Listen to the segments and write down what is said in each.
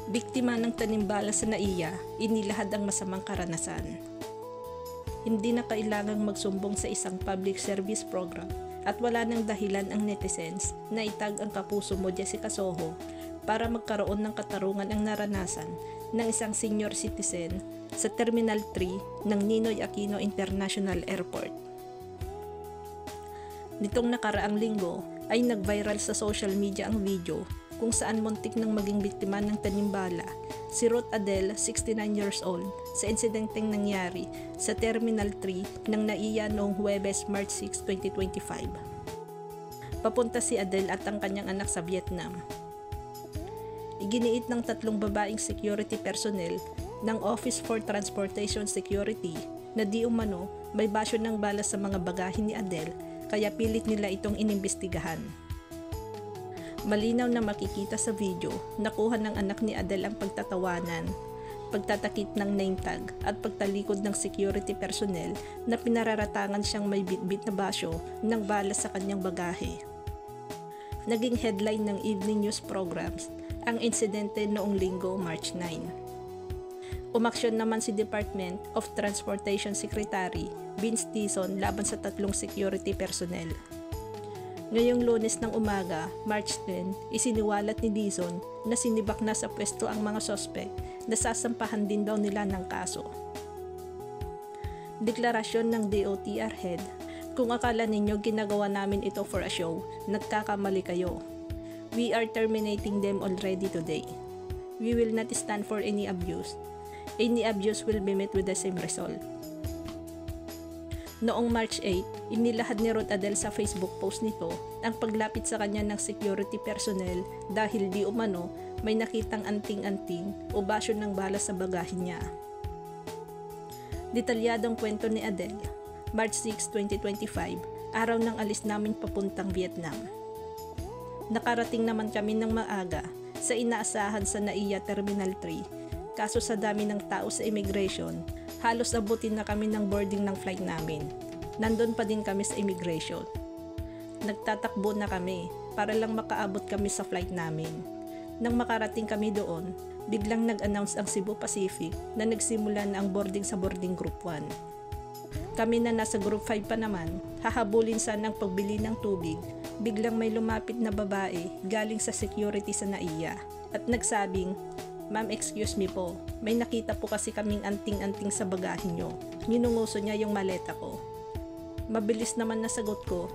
Biktima ng tanimbala sa NAIA, inilahad ang masamang karanasan. Hindi na kailangang magsumbong sa isang public service program at wala nang dahilan ang netizens na itag ang kapuso mo Jessica Soho para magkaroon ng katarungan ang naranasan ng isang senior citizen sa Terminal 3 ng Ninoy Aquino International Airport. Nitong nakaraang linggo ay nag-viral sa social media ang video kung saan muntik nang maging biktima ng tanimbala si Ruth Adele, 69 years old, sa insidenteng nangyari sa Terminal 3 ng NAIA noong Huwebes, March 6, 2025. Papunta si Adele at ang kanyang anak sa Vietnam. Iginiit ng 3 babaeng security personnel ng Office for Transportation Security na di umano may basyo ng bala sa mga bagahe ni Adele kaya pilit nila itong inimbestigahan. Malinaw na makikita sa video, nakuha ng anak ni Adele ang pagtatawanan, pagtatakip ng name tag at pagtalikod ng security personnel na pinararatangan siyang may bitbit na basyo ng bala sa kanyang bagahe. Naging headline ng evening news programs ang insidente noong linggo, March 9. Umaksyon naman si Department of Transportation Secretary Vince Dizon laban sa 3 security personnel. Ngayong Lunes ng umaga, March 10, isiniwalat ni Dizon na sinibak na sa pwesto ang mga sospek na sasampahan din daw nila ng kaso. Deklarasyon ng DOTR head, kung akala ninyo ginagawa namin ito for a show, nagkakamali kayo. We are terminating them already today. We will not stand for any abuse. Any abuse will be met with the same result. Noong March 8, inilahad ni Ruth Adele sa Facebook post nito ang paglapit sa kanya ng security personnel dahil di umano may nakitang anting-anting o basyo ng bala sa bagahe niya. Detalyadong kwento ni Adele, March 6, 2025, araw ng alis namin papuntang Vietnam. Nakarating naman kami ng maaga sa inaasahan sa NAIA Terminal 3, kaso sa dami ng tao sa immigration, halos abutin na kami ng boarding ng flight namin. Nandun pa din kami sa immigration. Nagtatakbo na kami para lang makaabot kami sa flight namin. Nang makarating kami doon, biglang nag-announce ang Cebu Pacific na nagsimula na ang boarding sa boarding group 1. Kami na nasa group 5 pa naman, hahabulin sana ang pagbili ng tubig, biglang may lumapit na babae galing sa security sa NAIA at nagsabing, "Ma'am, excuse me po, may nakita po kasi kaming anting-anting sa bagahe nyo." Ninunguso niya yung maleta ko. Mabilis naman nasagot ko,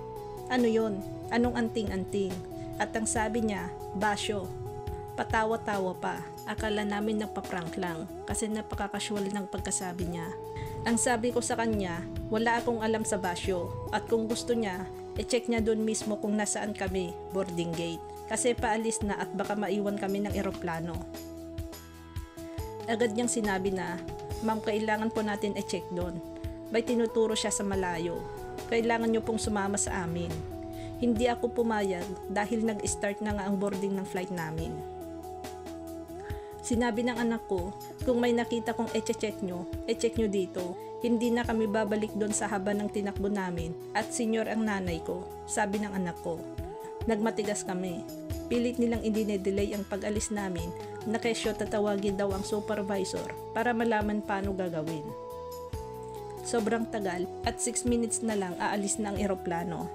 "Ano yon? Anong anting-anting?" At ang sabi niya, "Basyo." Patawa-tawa pa, akala namin nagpa-prank lang kasi napaka-casual ng pagkasabi niya. Ang sabi ko sa kanya, wala akong alam sa basyo at kung gusto niya, i-check niya doon mismo kung nasaan kami, boarding gate. Kasi paalis na at baka maiwan kami ng eroplano. Agad niyang sinabi na, "Ma'am, kailangan po natin i-check doon." May tinuturo siya sa malayo. "Kailangan niyo pong sumama sa amin." Hindi ako pumayag dahil nag-start na nga ang boarding ng flight namin. Sinabi ng anak ko, "Kung may nakita kong i-check nyo dito. Hindi na kami babalik doon sa haba ng tinakbo namin at senior ang nanay ko," sabi ng anak ko. Nagmatigas kami. Pilit nilang i-delay ang pag-alis namin na kesyo tatawagin daw ang supervisor para malaman paano gagawin. Sobrang tagal at 6 minutes na lang aalis na ang eroplano.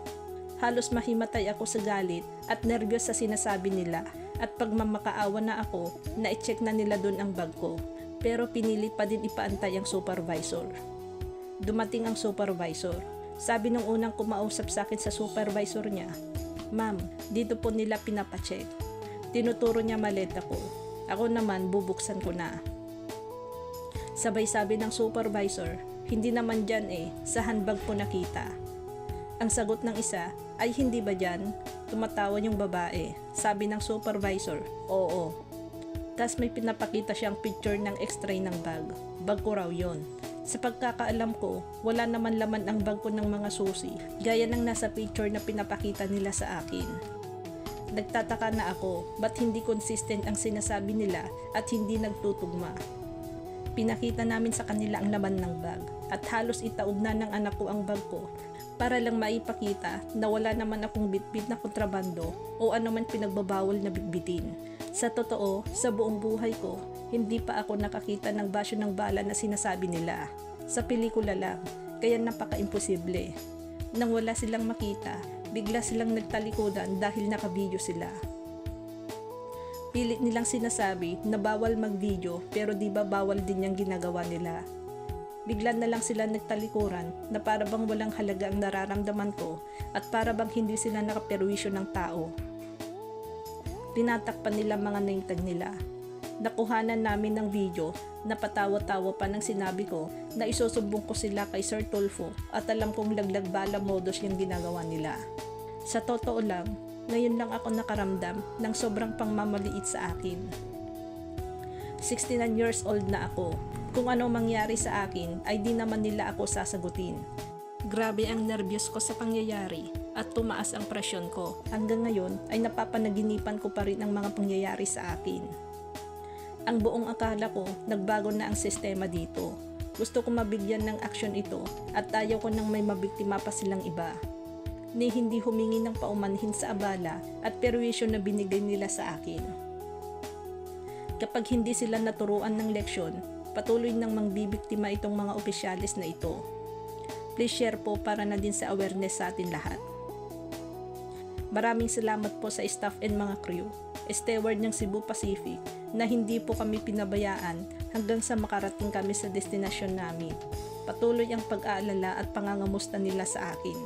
Halos mahimatay ako sa galit at nervyos sa sinasabi nila at pagmamakaawa na ako na i-check na nila doon ang bag ko. Pero pinilit pa din ipaantay ang supervisor. Dumating ang supervisor. Sabi nung unang kumausap sa akin sa supervisor niya, "Ma'am, dito po nila pinapacheck." Tinuturo niya maleta ko. Ako naman bubuksan ko na. Sabay sabi ng supervisor, "Hindi naman dyan sa handbag po nakita." Ang sagot ng isa ay, "Hindi ba dyan?" Tumatawa yung babae. Sabi ng supervisor, "Oo." Tas may pinapakita siyang picture ng x-ray ng bag. Bag ko raw yon. Sa pagkakaalam ko, wala naman laman ang bag ko ng mga susi, gaya ng nasa picture na pinapakita nila sa akin. Nagtataka na ako, ba't hindi consistent ang sinasabi nila at hindi nagtutugma. Pinakita namin sa kanila ang laman ng bag at halos itaob na ng anak ko ang bag ko para lang maipakita na wala naman akong bitbit na kontrabando o anuman pinagbabawal na bitbitin. Sa totoo, sa buong buhay ko, hindi pa ako nakakita ng basyo ng bala na sinasabi nila. Sa pelikula lang, kaya napaka-imposible. Nang wala silang makita, bigla silang nagtalikodan dahil nakabidyo sila. Pilit nilang sinasabi na bawal mag-video pero di ba bawal din yung ginagawa nila. Bigla na lang sila nagtalikuran na para bang walang halaga ang nararamdaman ko at para bang hindi sila nakaperwisyo ng tao. Tinatakpan nila mga naintag nila. Nakuhanan namin ng video na patawa-tawa pa ng sinabi ko na isusumbong ko sila kay Sir Tulfo at alam kong laglag bala modus yung ginagawa nila. Sa totoo lang, ngayon lang ako nakaramdam ng sobrang pangmamaliit sa akin. 69 years old na ako. Kung ano mangyari sa akin ay di naman nila ako sasagutin. Grabe ang nervyos ko sa pangyayari at tumaas ang presyon ko. Hanggang ngayon ay napapanaginipan ko pa rin ang mga pangyayari sa akin. Ang buong akala ko, nagbago na ang sistema dito. Gusto ko mabigyan ng aksyon ito at ayaw ko nang may mabiktima pa silang iba. Ni hindi humingi ng paumanhin sa abala at perwisyo na binigay nila sa akin. Kapag hindi sila naturuan ng leksyon, patuloy nang mangbibiktima itong mga opisyalis na ito. Please share po para na din sa awareness sa atin lahat. Maraming salamat po sa staff and mga crew, steward ng Cebu Pacific na hindi po kami pinabayaan hanggang sa makarating kami sa destinasyon namin. Patuloy ang pag-aalala at pangangamusta nila sa akin.